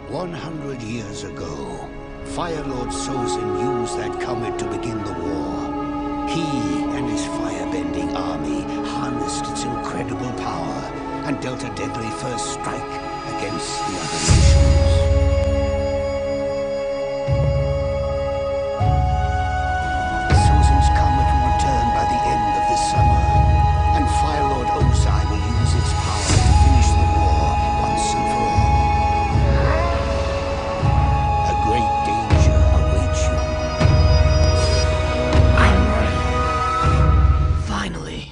100 years ago, Fire Lord Sozin used that comet to begin the war. He and his firebending army harnessed its incredible power and dealt a deadly first strike against the other nations. Sozin's comet will return by the end of this summer, and Fire Lord Ozai will use its power to finish the war once and for all. A great danger awaits you. I'm ready. Finally.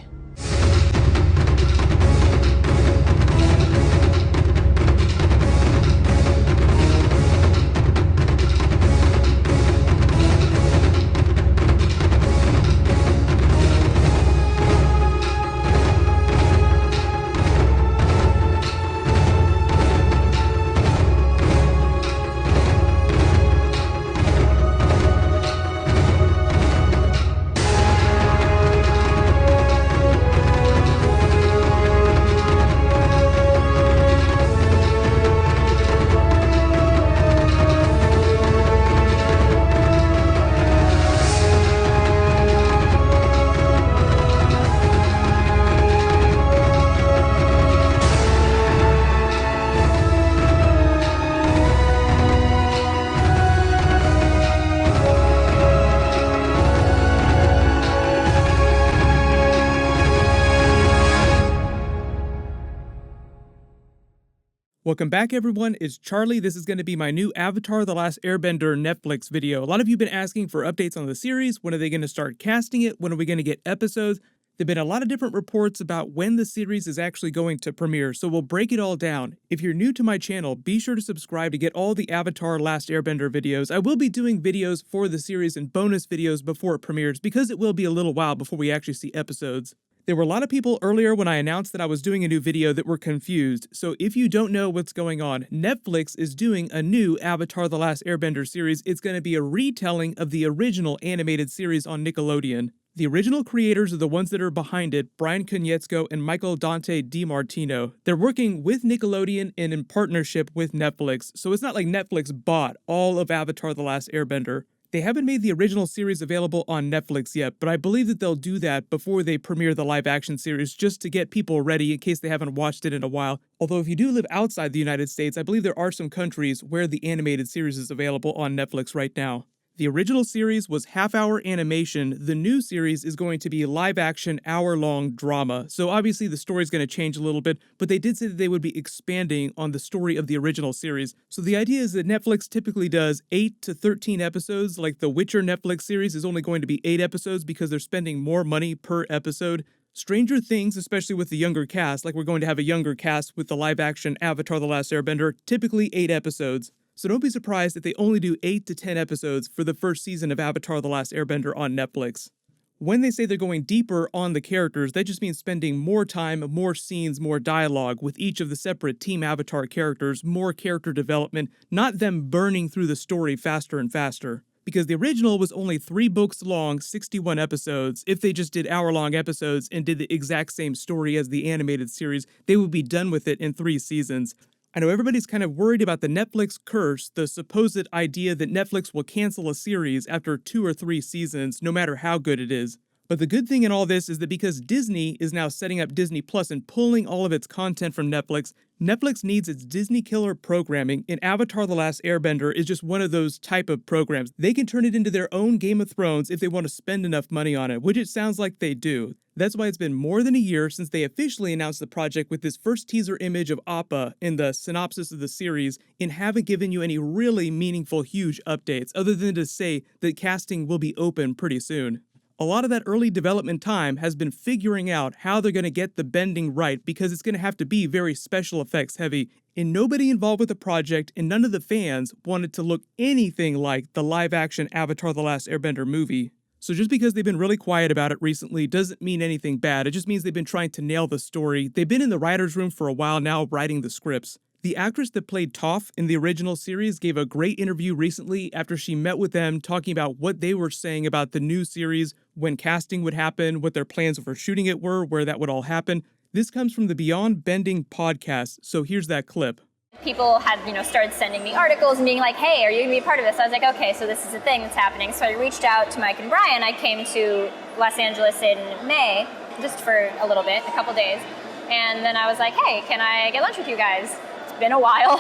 Welcome back, everyone. It's Charlie. This is going to be my new Avatar: The Last Airbender Netflix video. A lot of you have been asking for updates on the series. When are they going to start casting it? When are we going to get episodes? There have been a lot of different reports about when the series is actually going to premiere, so we'll break it all down. If you're new to my channel, be sure to subscribe to get all the Avatar: Last Airbender videos. I will be doing videos for the series and bonus videos before it premieres, because it will be a little while before we actually see episodes. There were a lot of people earlier when I announced that I was doing a new video that were confused, so if you don't know what's going on, Netflix is doing a new Avatar: The Last Airbender series. It's going to be a retelling of the original animated series on Nickelodeon. The original creators are the ones that are behind it, Brian Konietzko and Michael Dante DiMartino. They're working with Nickelodeon and in partnership with Netflix, so it's not like Netflix bought all of Avatar: The Last Airbender. They haven't made the original series available on Netflix yet, but I believe that they'll do that before they premiere the live-action series, just to get people ready in case they haven't watched it in a while. Although if you do live outside the United States, I believe there are some countries where the animated series is available on Netflix right now. The original series was half-hour animation. The new series is going to be live-action, hour-long drama. So obviously the story's going to change a little bit, but they did say that they would be expanding on the story of the original series. So the idea is that Netflix typically does 8 to 13 episodes, like the Witcher Netflix series is only going to be 8 episodes because they're spending more money per episode. Stranger Things, especially with the younger cast, like we're going to have a younger cast with the live-action Avatar: The Last Airbender, typically 8 episodes. So don't be surprised if they only do 8 to 10 episodes for the first season of Avatar: The Last Airbender on Netflix. When they say they're going deeper on the characters, that just means spending more time, more scenes, more dialogue with each of the separate Team Avatar characters, more character development, not them burning through the story faster and faster. Because the original was only 3 books long, 61 episodes. If they just did hour-long episodes and did the exact same story as the animated series, they would be done with it in 3 seasons. I know everybody's kind of worried about the Netflix curse, the supposed idea that Netflix will cancel a series after 2 or 3 seasons, no matter how good it is. But the good thing in all this is that because Disney is now setting up Disney Plus and pulling all of its content from Netflix, Netflix needs its Disney killer programming, and Avatar: The Last Airbender is just one of those type of programs. They can turn it into their own Game of Thrones if they want to spend enough money on it, which it sounds like they do. That's why it's been more than a year since they officially announced the project with this first teaser image of Appa in the synopsis of the series, and haven't given you any really meaningful, huge updates, other than to say that casting will be open pretty soon. A lot of that early development time has been figuring out how they're going to get the bending right, because it's going to have to be very special effects heavy, and nobody involved with the project and none of the fans wanted to look anything like the live-action Avatar: The Last Airbender movie. So just because they've been really quiet about it recently doesn't mean anything bad. It just means they've been trying to nail the story. They've been in the writer's room for a while now writing the scripts. The actress that played Toph in the original series gave a great interview recently after she met with them, talking about what they were saying about the new series, when casting would happen, what their plans for shooting it were, where that would all happen. This comes from the Beyond Bending podcast, so here's that clip. People had, started sending me articles and being like, hey, are you going to be a part of this? I was like, okay, so this is a thing that's happening. So I reached out to Mike and Brian. I came to Los Angeles in May, just for a little bit, a couple days. And then I was like, hey, can I get lunch with you guys? It's been a while.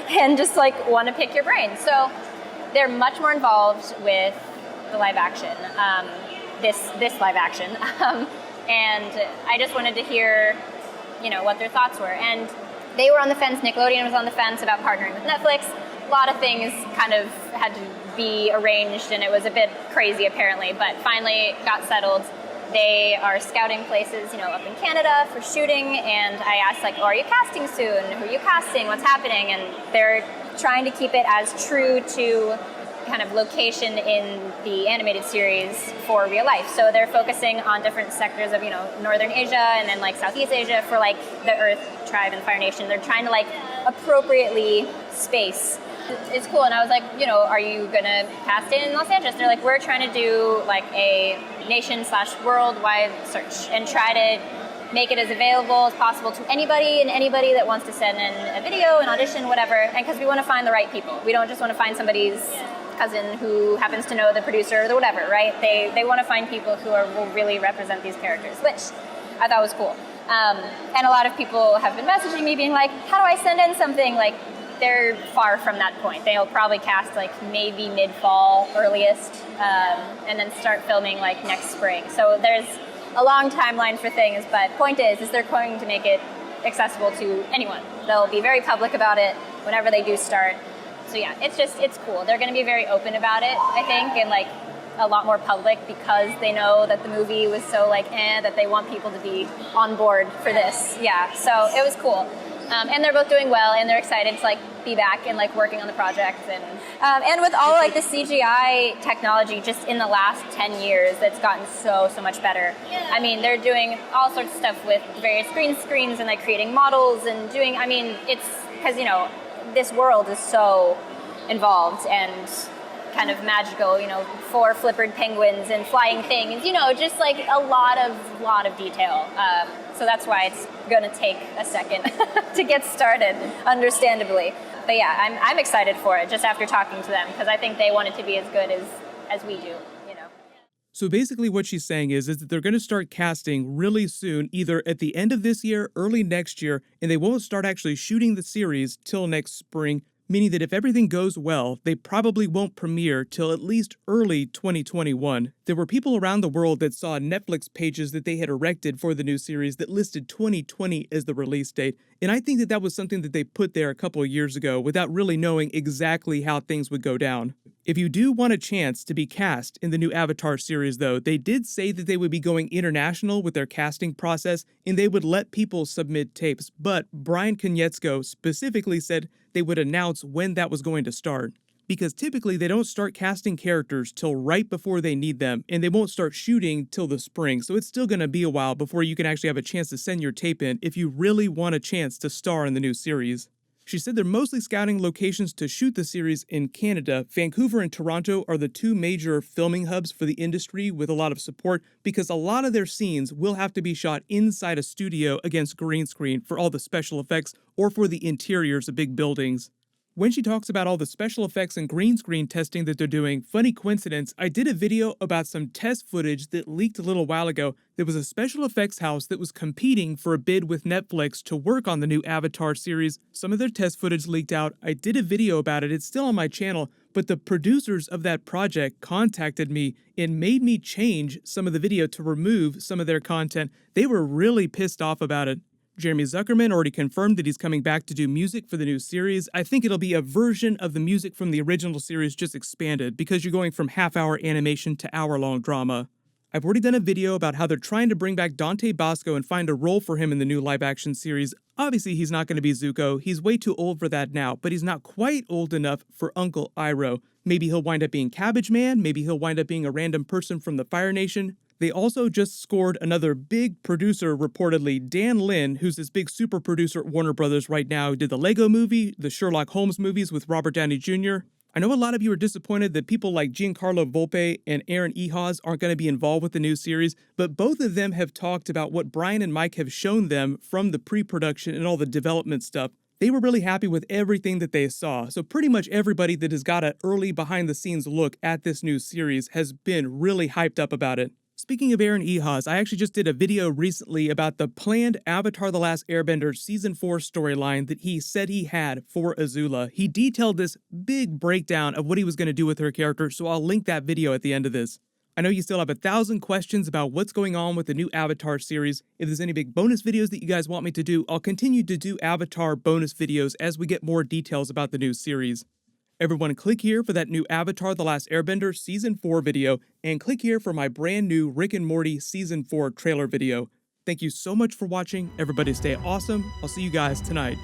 And just want to pick your brain. So they're much more involved with the live action, this live action. And I just wanted to hear, what their thoughts were. And they were on the fence, Nickelodeon was on the fence about partnering with Netflix. A lot of things kind of had to be arranged, and it was a bit crazy apparently, but finally got settled. They are scouting places, up in Canada for shooting, and I asked, are you casting soon? Who are you casting? What's happening? And they're trying to keep it as true to kind of location in the animated series for real life. So they're focusing on different sectors of, Northern Asia and then Southeast Asia for the Earth Tribe and Fire Nation. They're trying to appropriately space. It's cool. And I was like, are you gonna cast in Los Angeles? They're like, we're trying to do a nation/worldwide search and try to make it as available as possible to anybody that wants to send in a video, an audition, whatever. And because we want to find the right people. We don't just want to find somebody's cousin who happens to know the producer or the whatever, right? They want to find people who will really represent these characters, which I thought was cool. And a lot of people have been messaging me being like, how do I send in something? They're far from that point. They'll probably cast maybe mid-fall earliest, and then start filming next spring. So there's a long timeline for things, but point is they're going to make it accessible to anyone. They'll be very public about it whenever they do start. So yeah, it's cool. They're going to be very open about it, I think, and a lot more public because they know that the movie was so that they want people to be on board for this. Yeah, so it was cool. And they're both doing well, and they're excited to be back and working on the project, and with all the CGI technology just in the last 10 years, that's gotten so much better. I mean, they're doing all sorts of stuff with various green screens and creating models and doing. I mean, it's because this world is so involved and kind of magical. 4 flippered penguins and flying things. Just a lot of detail. So that's why it's going to take a second to get started, understandably. But yeah, I'm excited for it just after talking to them because I think they want it to be as good as we do. So basically what she's saying is that they're going to start casting really soon, either at the end of this year, early next year, and they won't start actually shooting the series till next spring, meaning that if everything goes well, they probably won't premiere till at least early 2021. There were people around the world that saw Netflix pages that they had erected for the new series that listed 2020 as the release date, and I think that was something that they put there a couple of years ago without really knowing exactly how things would go down. If you do want a chance to be cast in the new Avatar series, though, they did say that they would be going international with their casting process and they would let people submit tapes, but Brian Konietzko specifically said they would announce when that was going to start. Because typically they don't start casting characters till right before they need them, and they won't start shooting till the spring, so it's still going to be a while before you can actually have a chance to send your tape in if you really want a chance to star in the new series. She said they're mostly scouting locations to shoot the series in Canada. Vancouver and Toronto are the 2 major filming hubs for the industry with a lot of support because a lot of their scenes will have to be shot inside a studio against green screen for all the special effects or for the interiors of big buildings. When she talks about all the special effects and green screen testing that they're doing, funny coincidence, I did a video about some test footage that leaked a little while ago. There was a special effects house that was competing for a bid with Netflix to work on the new Avatar series. Some of their test footage leaked out. I did a video about it. It's still on my channel, but the producers of that project contacted me and made me change some of the video to remove some of their content. They were really pissed off about it. Jeremy Zuckerman already confirmed that he's coming back to do music for the new series. I think it'll be a version of the music from the original series just expanded because you're going from half-hour animation to hour-long drama. I've already done a video about how they're trying to bring back Dante Bosco and find a role for him in the new live-action series. Obviously, he's not going to be Zuko. He's way too old for that now, but he's not quite old enough for Uncle Iroh. Maybe he'll wind up being Cabbage Man. Maybe he'll wind up being a random person from the Fire Nation. They also just scored another big producer, reportedly, Dan Lin, who's this big super producer at Warner Brothers right now, who did the Lego Movie, the Sherlock Holmes movies with Robert Downey Jr. I know a lot of you are disappointed that people like Giancarlo Volpe and Aaron Ehasz aren't going to be involved with the new series, but both of them have talked about what Brian and Mike have shown them from the pre-production and all the development stuff. They were really happy with everything that they saw, so pretty much everybody that has got an early behind-the-scenes look at this new series has been really hyped up about it. Speaking of Aaron Ehasz, I actually just did a video recently about the planned Avatar The Last Airbender Season 4 storyline that he said he had for Azula. He detailed this big breakdown of what he was going to do with her character, so I'll link that video at the end of this. I know you still have 1,000 questions about what's going on with the new Avatar series. If there's any big bonus videos that you guys want me to do, I'll continue to do Avatar bonus videos as we get more details about the new series. Everyone click here for that new Avatar The Last Airbender Season 4 video, and click here for my brand new Rick and Morty Season 4 trailer video. Thank you so much for watching. Everybody stay awesome. I'll see you guys tonight.